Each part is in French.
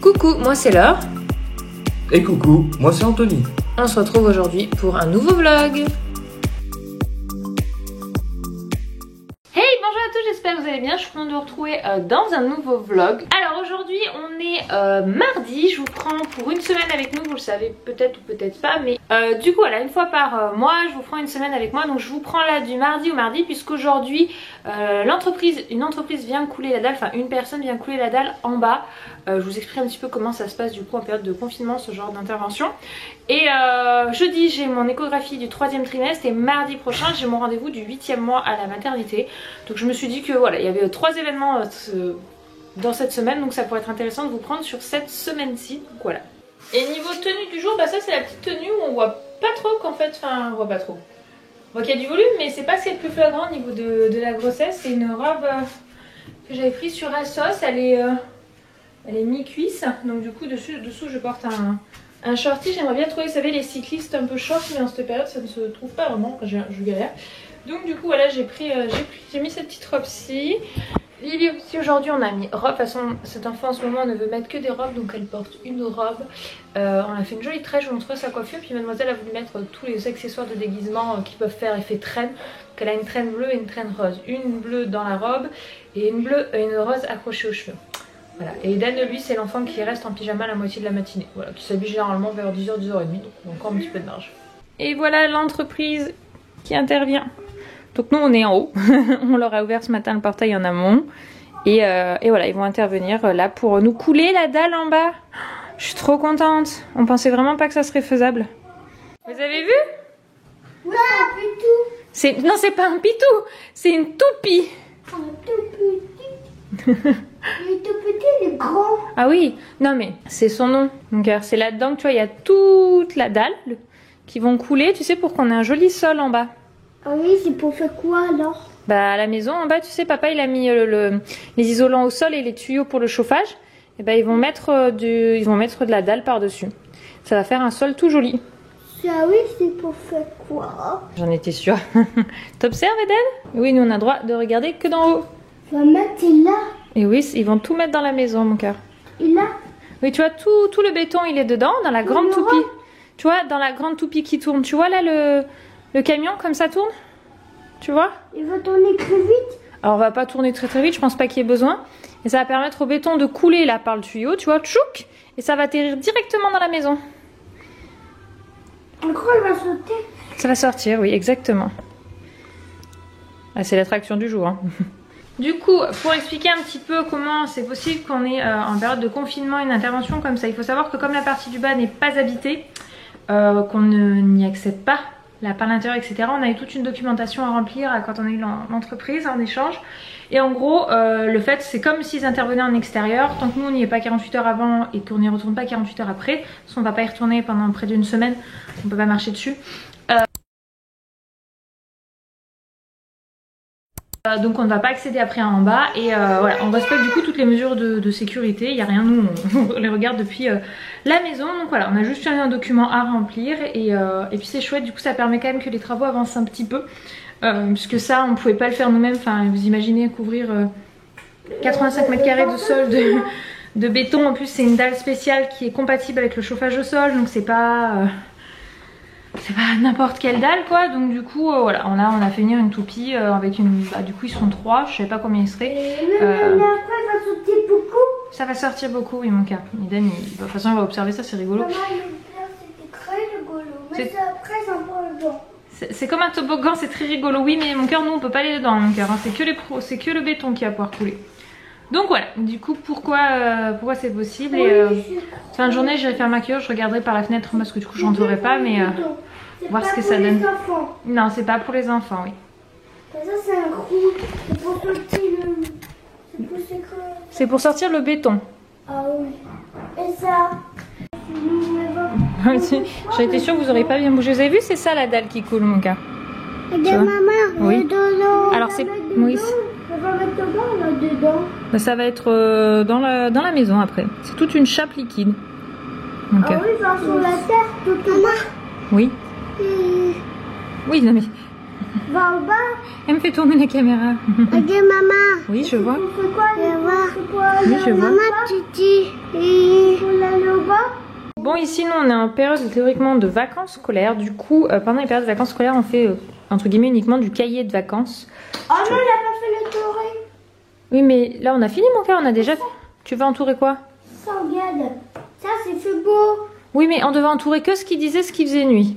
Coucou, moi c'est Laure. Et coucou, moi c'est Anthony. On se retrouve aujourd'hui pour un nouveau vlog. Hey, bonjour à tous, j'espère que vous allez bien. Je suis contente de vous retrouver dans un nouveau vlog. Alors aujourd'hui on est mardi, je vous prends pour une semaine avec nous, vous le savez peut-être ou peut-être pas, mais du coup voilà, une fois par mois je vous prends une semaine avec moi, donc je vous prends là du mardi au mardi, puisqu'aujourd'hui une entreprise vient couler la dalle, enfin une personne vient couler la dalle en bas. Je vous explique un petit peu comment ça se passe du coup en période de confinement, ce genre d'intervention. Et jeudi j'ai mon échographie du 3e trimestre et mardi prochain j'ai mon rendez-vous du 8e mois à la maternité. Donc je me suis dit que voilà, il y avait 3 événements dans cette semaine, donc ça pourrait être intéressant de vous prendre sur cette semaine-ci. Donc voilà. Et niveau tenue du jour, bah ça c'est la petite tenue où on voit pas trop qu'en fait, enfin on voit pas trop. On voit qu'il y a du volume, mais c'est pas ce qui est le plus flagrant au niveau de la grossesse. C'est une robe que j'avais prise sur ASOS, elle est mi-cuisse, donc du coup dessous je porte un shorty. J'aimerais bien trouver, vous savez, les cyclistes un peu short, mais en cette période ça ne se trouve pas vraiment, je galère. Donc du coup voilà, j'ai mis cette petite robe-ci. Lily aussi aujourd'hui on a mis robe, de toute façon cet enfant en ce moment ne veut mettre que des robes, donc elle porte une robe. On a fait une jolie trèche, je vous montrerai sa coiffure, puis mademoiselle a voulu mettre tous les accessoires de déguisement qui peuvent faire effet traîne. Donc elle a une traîne bleue et une traîne rose, une bleue dans la robe et une bleue et une rose accrochée aux cheveux. Voilà. Et Dan lui c'est l'enfant qui reste en pyjama la moitié de la matinée, voilà, qui s'habille généralement vers 10h, 10h30, donc encore un petit peu de marge. Et voilà l'entreprise qui intervient. Donc nous on est en haut, on leur a ouvert ce matin le portail en amont et voilà, ils vont intervenir là pour nous couler la dalle en bas. Je suis trop contente, on pensait vraiment pas que ça serait faisable. Vous avez vu? Non, un pitou. Non, c'est pas un pitou, c'est une toupie. Un tout petit. Il est tout petit, il est grand. Ah oui, non mais c'est son nom. Donc c'est là-dedans que tu vois, il y a toute la dalle qui vont couler, tu sais, pour qu'on ait un joli sol en bas. Ah oui, c'est pour faire quoi alors? Bah à la maison en bas, tu sais, papa il a mis les isolants au sol et les tuyaux pour le chauffage. Et bah ils vont mettre de la dalle par-dessus. Ça va faire un sol tout joli. Ah oui, c'est pour faire quoi? J'en étais sûre. T'observes, Eden? Oui, nous on a le droit de regarder que d'en haut. On va mettre là. Et oui, ils vont tout mettre dans la maison, mon cœur. Et là? Oui, tu vois, tout le béton il est dedans, dans la grande toupie. Tu vois, dans la grande toupie qui tourne. Tu vois là le camion comme ça tourne? Tu vois? Il va tourner très vite. Alors on va pas tourner très vite, je pense pas qu'il y ait besoin. Et ça va permettre au béton de couler là par le tuyau, tu vois, tchouk. Et ça va atterrir directement dans la maison. En gros, il va sauter. Ça va sortir, oui, exactement. Ah, c'est l'attraction du jour. Hein. Du coup, pour expliquer un petit peu comment c'est possible qu'on ait en période de confinement une intervention comme ça, il faut savoir que comme la partie du bas n'est pas habitée, qu'on n'y accède pas là par l'intérieur, etc. On a eu toute une documentation à remplir quand on a eu l'entreprise en échange. Et en gros, le fait, c'est comme s'ils intervenaient en extérieur. Tant que nous, on n'y est pas 48 heures avant et qu'on n'y retourne pas 48 heures après, parce qu'on ne va pas y retourner pendant près d'une semaine, on ne peut pas marcher dessus. Donc on ne va pas accéder après en bas et voilà, on respecte du coup toutes les mesures de sécurité, il n'y a rien, nous on les regarde depuis la maison. Donc voilà, on a juste un document à remplir et puis c'est chouette, du coup ça permet quand même que les travaux avancent un petit peu puisque ça on ne pouvait pas le faire nous-mêmes. Enfin vous imaginez couvrir 85 mètres carrés de sol de béton, en plus c'est une dalle spéciale qui est compatible avec le chauffage au sol, donc c'est pas n'importe quelle dalle quoi. Donc du coup voilà, on a fait venir une toupie avec une... Bah, du coup ils sont 3, je savais pas combien ils seraient. Mais après il va sortir beaucoup. Ça va sortir beaucoup, oui mon cœur. Eden, de toute façon il va observer ça, c'est rigolo. Maman, c'était très rigolo. Mais c'est après c'est un peu dedans. C'est comme un toboggan, c'est très rigolo. Oui mais mon cœur, nous on peut pas aller dedans mon cœur, hein. C'est que le béton qui va pouvoir couler. Donc voilà, du coup pourquoi c'est possible. Et fin de journée j'irai faire ma cure, je regarderai par la fenêtre parce que du coup je rentrerai pas, mais voir ce que ça donne. Non, c'est pas pour les enfants, oui. Ça c'est un gros, c'est pour sortir c'est pour sortir le béton. Ah oui. Et ça. J'ai été sûre que vous auriez pas bien bougé. Vous avez vu, c'est ça la dalle qui coule mon cœur. Regarde maman, oui. Dedans. Alors c'est oui. On va mettre dedans ou là-dedans? Ça va être dans la maison après. C'est toute une chape liquide. Ah oui, genre sur la terre, tout en bas. Oui. Oui, non mais... Va au bas. Elle me fait tourner la caméra. Regarde maman. Oui, je vois. Tu fais quoi? Je vois. Oui, je vois. Maman, tu dis. Il faut aller au bas. Bon, ici, nous, on est en période théoriquement de vacances scolaires. Du coup, pendant les périodes de vacances scolaires, on fait, entre guillemets, uniquement du cahier de vacances. Oh non, il a pas fait le tour. Oui, mais là, on a fini, mon cœur, on a déjà fait. Tu veux entourer quoi? Ça, regarde. Ça, c'est fait beau. Oui, mais on devait entourer que ce qui disait ce qui faisait nuit.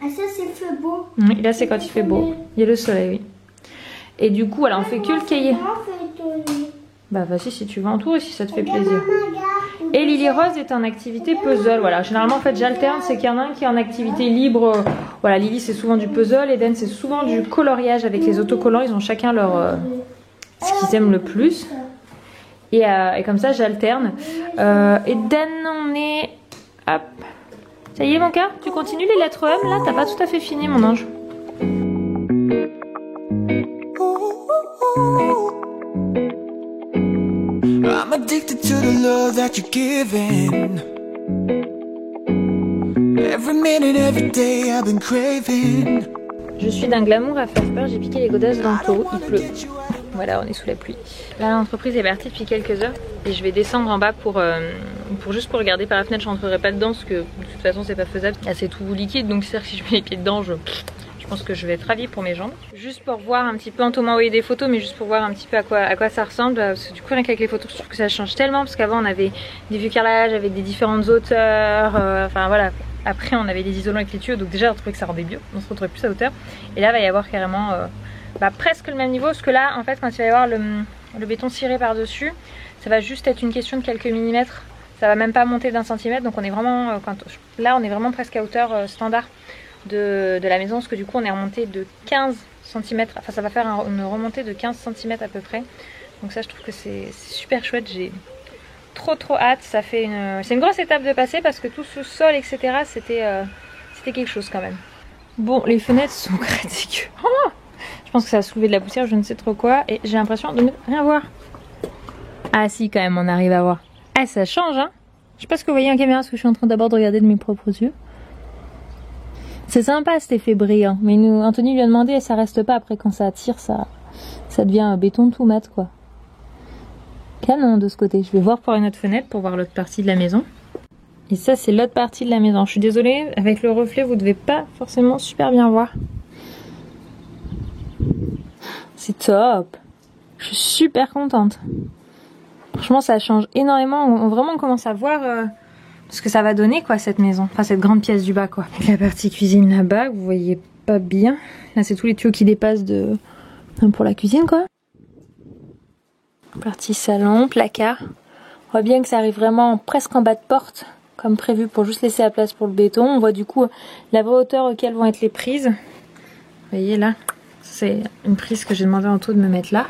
Ah, ça, c'est fait beau. Oui, là, c'est quand il fait beau. Il y a le soleil, oui. Et du coup, alors, on fait que le cahier. Bah, vas-y, si tu veux entourer, si ça te fait plaisir. Et Lily Rose est en activité puzzle. Voilà, généralement, en fait, j'alterne. C'est qu'il y en a un qui est en activité libre. Voilà, Lily, c'est souvent du puzzle. Eden, c'est souvent du coloriage avec les autocollants. Ils ont chacun leur... ce qu'ils aiment le plus. Et comme ça, j'alterne. Eden, on est... Hop. Ça y est, mon cœur? Tu continues les lettres M, là? T'as pas tout à fait fini, mon ange. I'm addicted to the love that you're giving. Every minute, every day I've been craving. Je suis d'un glamour à faire peur, j'ai piqué les godasses dans le taux, il pleut. Voilà, on est sous la pluie. Là, l'entreprise est partie depuis quelques heures et je vais descendre en bas pour juste pour regarder par la fenêtre. Je rentrerai pas dedans parce que de toute façon c'est pas faisable. Là, c'est tout liquide, donc c'est-à-dire que si je mets les pieds dedans, je pense que je vais être ravie pour mes jambes. Juste pour voir un petit peu, Anto m'a envoyé des photos, mais juste pour voir un petit peu à quoi ça ressemble. Parce que du coup, rien qu'avec les photos, je trouve que ça change tellement. Parce qu'avant, on avait des vieux carrelages avec des différentes hauteurs. Enfin voilà. Après, on avait des isolants avec les tuyaux. Donc déjà, on trouvait que ça rendait mieux. On se retrouvait plus à hauteur. Et là, il va y avoir carrément presque le même niveau. Parce que là, en fait, quand il va y avoir le béton ciré par-dessus, ça va juste être une question de quelques millimètres. Ça va même pas monter d'1 centimètre. Donc on est vraiment, là, on est vraiment presque à hauteur standard de la maison, parce que du coup on est remonté de 15 cm, enfin ça va faire une remontée de 15 cm à peu près, donc ça je trouve que c'est super chouette, j'ai trop hâte. Ça fait c'est une grosse étape de passer parce que tout ce sol etc c'était quelque chose quand même. Bon, les fenêtres sont critiques. Oh, je pense que ça a soulevé de la poussière, je ne sais trop quoi, et j'ai l'impression de ne rien voir. Ah si, quand même on arrive à voir. Ah, ça change hein. Je sais pas ce que vous voyez en caméra parce que je suis en train d'abord de regarder de mes propres yeux. C'est sympa cet effet brillant, mais Anthony lui a demandé et ça reste pas. Après quand ça tire, ça devient un béton tout mat quoi. Canon de ce côté. Je vais voir par une autre fenêtre pour voir l'autre partie de la maison. Et ça c'est l'autre partie de la maison. Je suis désolée, avec le reflet vous devez pas forcément super bien voir. C'est top. Je suis super contente. Franchement ça change énormément. Vraiment on commence à voir... ce que ça va donner quoi cette maison, enfin cette grande pièce du bas quoi. La partie cuisine là-bas, vous voyez pas bien. Là c'est tous les tuyaux qui dépassent pour la cuisine quoi. Partie salon, placard. On voit bien que ça arrive vraiment presque en bas de porte, comme prévu pour juste laisser la place pour le béton. On voit du coup la vraie hauteur auquel vont être les prises. Vous voyez là, c'est une prise que j'ai demandé à Anto de me mettre là.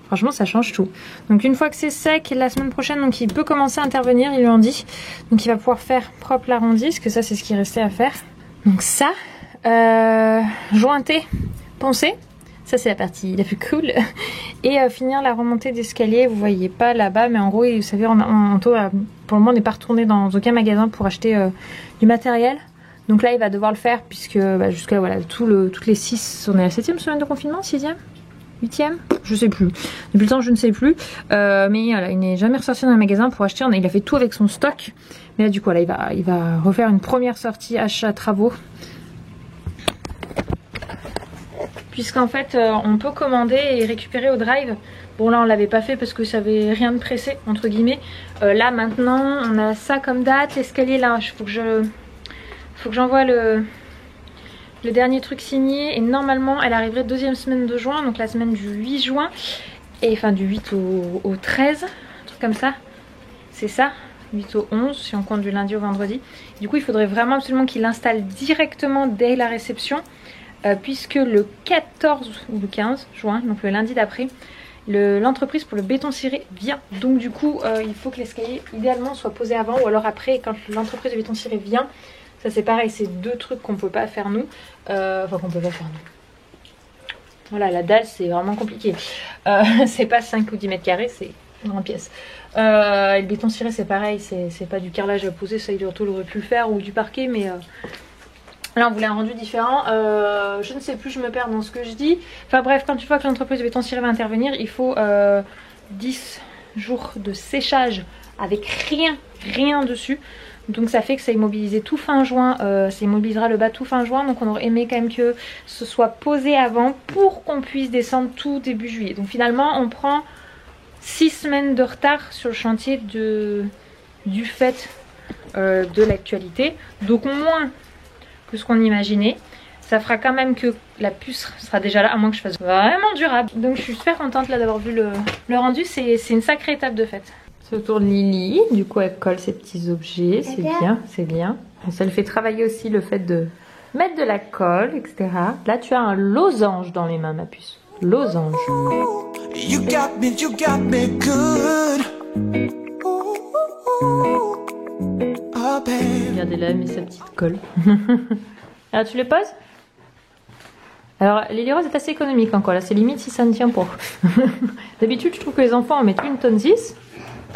Franchement ça change tout. Donc une fois que c'est sec, la semaine prochaine donc il peut commencer à intervenir, ils lui ont dit. Donc il va pouvoir faire propre l'arrondi, parce que ça c'est ce qui restait à faire. Donc ça, jointer, poncer, ça c'est la partie la plus cool. Et finir la remontée d'escalier, vous voyez pas là-bas, mais en gros vous savez Anto pour le moment n'est pas retourné dans aucun magasin pour acheter du matériel. Donc là il va devoir le faire puisque jusqu'à voilà, toutes les 6, on est à la 7e semaine de confinement, 6e 8e, je sais plus. Depuis le temps, je ne sais plus. Mais voilà, il n'est jamais ressorti dans un magasin pour acheter. Il a fait tout avec son stock. Mais là, du coup, là, il va refaire une première sortie achat travaux. Puisqu'en fait, on peut commander et récupérer au drive. Bon, là, on l'avait pas fait parce que ça avait rien de pressé, entre guillemets. Là, maintenant, on a ça comme date. L'escalier, là, faut que j'envoie le dernier truc signé et normalement elle arriverait 2e semaine de juin, donc la semaine du 8 juin et enfin du 8 au 13, un truc comme ça, c'est ça, 8 au 11 si on compte du lundi au vendredi. Du coup il faudrait vraiment absolument qu'il l'installe directement dès la réception puisque le 14 ou le 15 juin, donc le lundi d'après, l'entreprise pour le béton ciré vient. Donc du coup il faut que l'escalier idéalement soit posé avant ou alors après quand l'entreprise de béton ciré vient. Ça c'est pareil, c'est 2 trucs qu'on peut pas faire nous. Enfin qu'on peut pas faire nous. Voilà, la dalle c'est vraiment compliqué. C'est pas 5 ou 10 mètres carrés, c'est une grande pièce. Le béton ciré c'est pareil, c'est pas du carrelage à poser, ça Anto l'aurait pu le faire ou du parquet, mais Là on voulait un rendu différent, je ne sais plus, je me perds dans ce que je dis. Enfin bref, quand tu vois que l'entreprise de béton ciré va intervenir, il faut 10 jours de séchage avec rien dessus. Donc ça fait que ça immobilisait tout fin juin, ça immobilisera le bas tout fin juin. Donc on aurait aimé quand même que ce soit posé avant pour qu'on puisse descendre tout début juillet. Donc finalement on prend 6 semaines de retard sur le chantier du fait de l'actualité. Donc moins que ce qu'on imaginait. Ça fera quand même que la puce sera déjà là, à moins que je fasse vraiment durable. Donc je suis super contente là d'avoir vu le rendu, c'est une sacrée étape de fête. C'est autour de Lily, du coup elle colle ses petits objets, c'est bien, c'est bien. Ça le fait travailler aussi le fait de mettre de la colle, etc. Là tu as un losange dans les mains ma puce, losange. You got me good. Oh, babe. Regardez là, elle met sa petite colle. Alors tu les poses? Alors Lily Rose est assez économique encore, là c'est limite si ça ne tient pas. D'habitude je trouve que les enfants en mettent 1 tonne 6.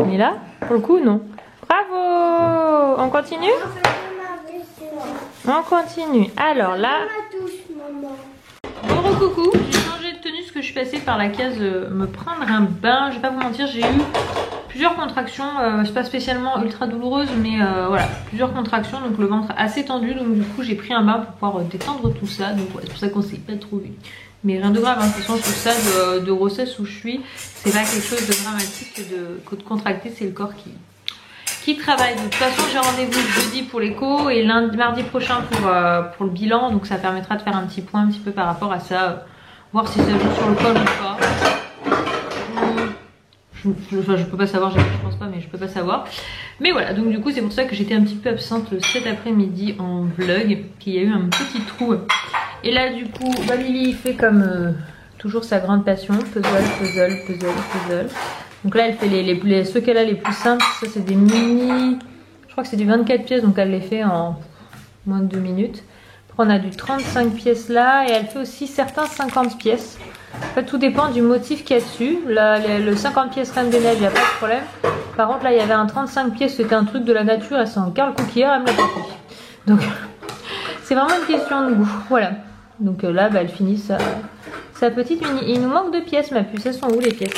Mais là, pour le coup, non. Bravo! On continue? On continue. Alors là... Bon coucou, j'ai changé de tenue parce que je suis passée par la case me prendre un bain. Je vais pas vous mentir, j'ai eu plusieurs contractions. C'est pas spécialement ultra douloureuse, mais voilà, plusieurs contractions. Donc le ventre assez tendu. Donc du coup, j'ai pris un bain pour pouvoir détendre tout ça. Donc ouais, c'est pour ça qu'on s'est pas trouvé. Mais rien de grave, hein. De toute façon, sur ça de grossesse où je suis, c'est pas quelque chose de dramatique que de contracter, c'est le corps qui travaille. De toute façon, j'ai rendez-vous jeudi pour l'écho et mardi prochain pour le bilan. Donc ça permettra de faire un petit point un petit peu par rapport à ça, voir si ça joue sur le col ou pas. Je peux pas savoir, je pense pas, mais je peux pas savoir. Mais voilà, donc du coup c'est pour ça que j'étais un petit peu absente cet après-midi en vlog, qu'il y a eu un petit trou. Et là du coup, Lily fait comme toujours sa grande passion, puzzle. Donc là elle fait ceux qu'elle a les plus simples, ça c'est des mini, je crois que c'est du 24 pièces, donc elle les fait en moins de 2 minutes. Après on a du 35 pièces là, et elle fait aussi certains 50 pièces. En fait tout dépend du motif qu'il y a dessus. Là le 50 pièces Reine des Neiges, il n'y a pas de problème. Par contre là il y avait un 35 pièces, c'était un truc de la nature, elle sent Karl Coquillard, elle me l'a pas fait. Donc c'est vraiment une question de goût, voilà. Donc là elle finit sa petite mini. Il nous manque 2 pièces ma puce, elles sont où les pièces?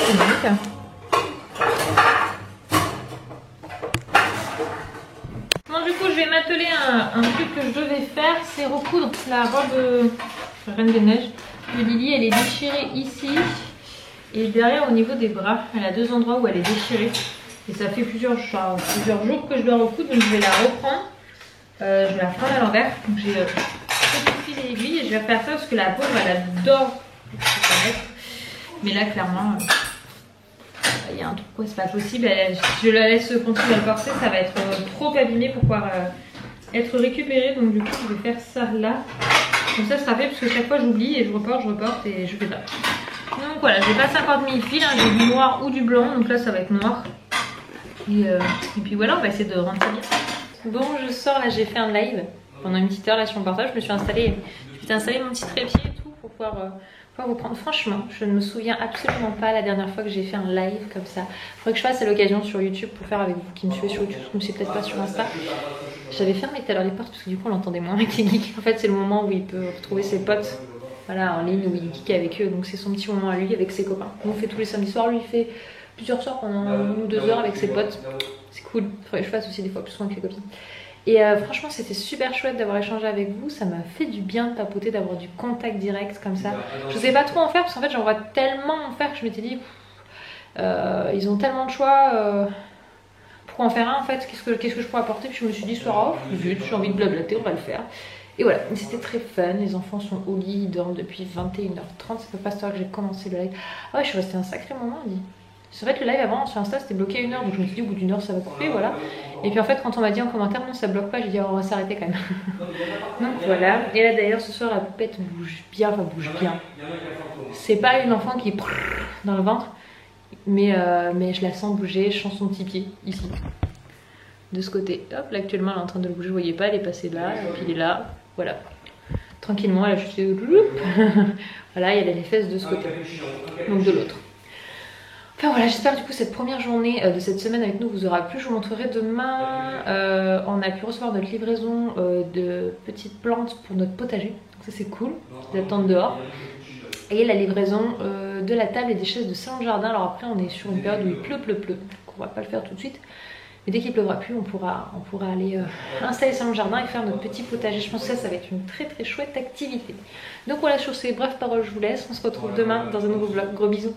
Bon du coup je vais m'atteler un truc que je devais faire, c'est recoudre la robe Reine des Neiges de Lily. Elle est déchirée ici et derrière au niveau des bras. Elle a 2 endroits où elle est déchirée. Et ça fait plusieurs jours que je dois recoudre, donc je vais la reprendre. Je vais la prendre à l'envers. Donc j'ai petit fil et aiguille et je vais faire ça parce que la pauvre elle adore. Mais là clairement il y a un truc où c'est pas possible. Je la laisse continuer à le porter, ça va être trop abîmé pour pouvoir être récupéré. Donc du coup je vais faire ça là. Donc ça sera fait parce que chaque fois j'oublie et je reporte et je fais ça. Donc voilà, j'ai pas 50 000 fils, hein, j'ai du noir ou du blanc. Donc là ça va être noir. Et puis voilà, on va essayer de rentrer bien. Bon, je sors là, j'ai fait un live pendant une petite heure là sur mon portable. Je me suis installé mon petit trépied et tout pour pouvoir vous prendre. Franchement, je ne me souviens absolument pas la dernière fois que j'ai fait un live comme ça. Il faudrait que je fasse à l'occasion sur YouTube pour faire avec vous qui me suivez sur YouTube, je ne sais peut-être pas sur Insta. J'avais fermé tout à l'heure les portes parce que du coup on l'entendait moins avec les geeks. En fait c'est le moment où il peut retrouver ses potes, voilà, en ligne, où il geek avec eux. Donc c'est son petit moment à lui avec ses copains. Nous on fait tous les samedis soirs, lui il fait plusieurs soirs pendant 1 ou 2 heures avec ses potes. C'est cool, il faudrait que je fasse aussi des fois plus souvent avec les copines. Et franchement c'était super chouette d'avoir échangé avec vous, ça m'a fait du bien de papoter, d'avoir du contact direct comme ça. Je sais pas trop en faire parce qu'en fait j'en vois tellement en faire que je m'étais dit ils ont tellement de choix, pourquoi en faire un en fait, qu'est-ce que je pourrais apporter. Puis je me suis dit soir off, vite, j'ai envie de blablater, on va le faire. Et voilà, c'était très fun, les enfants sont au lit, ils dorment depuis 21h30, c'est pas cette heure que j'ai commencé le live. Ah ouais, je suis restée un sacré moment, on dit. En fait le live avant sur Insta c'était bloqué à 1 heure, donc je me suis dit au bout d'1 heure ça va couper, voilà. Et puis en fait quand on m'a dit en commentaire non ça bloque pas, j'ai dit oh, on va s'arrêter quand même. Donc voilà, et là d'ailleurs ce soir la poupette bouge bien, enfin bouge bien. C'est pas une enfant qui est dans le ventre, mais je la sens bouger, je sens son petit pied ici. De ce côté, hop là actuellement elle est en train de le bouger, vous voyez pas, elle est passée là, et puis il est là, voilà. Tranquillement elle a juste fait voilà, il y a les fesses de ce côté, donc de l'autre. Enfin voilà, j'espère du coup cette première journée de cette semaine avec nous vous aura plu. Je vous montrerai demain. On a pu recevoir notre livraison de petites plantes pour notre potager. Donc ça c'est cool, d'attendre dehors. Et la livraison de la table et des chaises de salon de jardin. Alors après on est sur une période où il pleut. Donc on va pas le faire tout de suite. Mais dès qu'il pleuvra plus, on pourra aller installer le salon de jardin et faire notre petit potager. Je pense que ça va être une très très chouette activité. Donc voilà, sur ces brèves paroles, je vous laisse. On se retrouve demain dans un nouveau vlog. Gros bisous.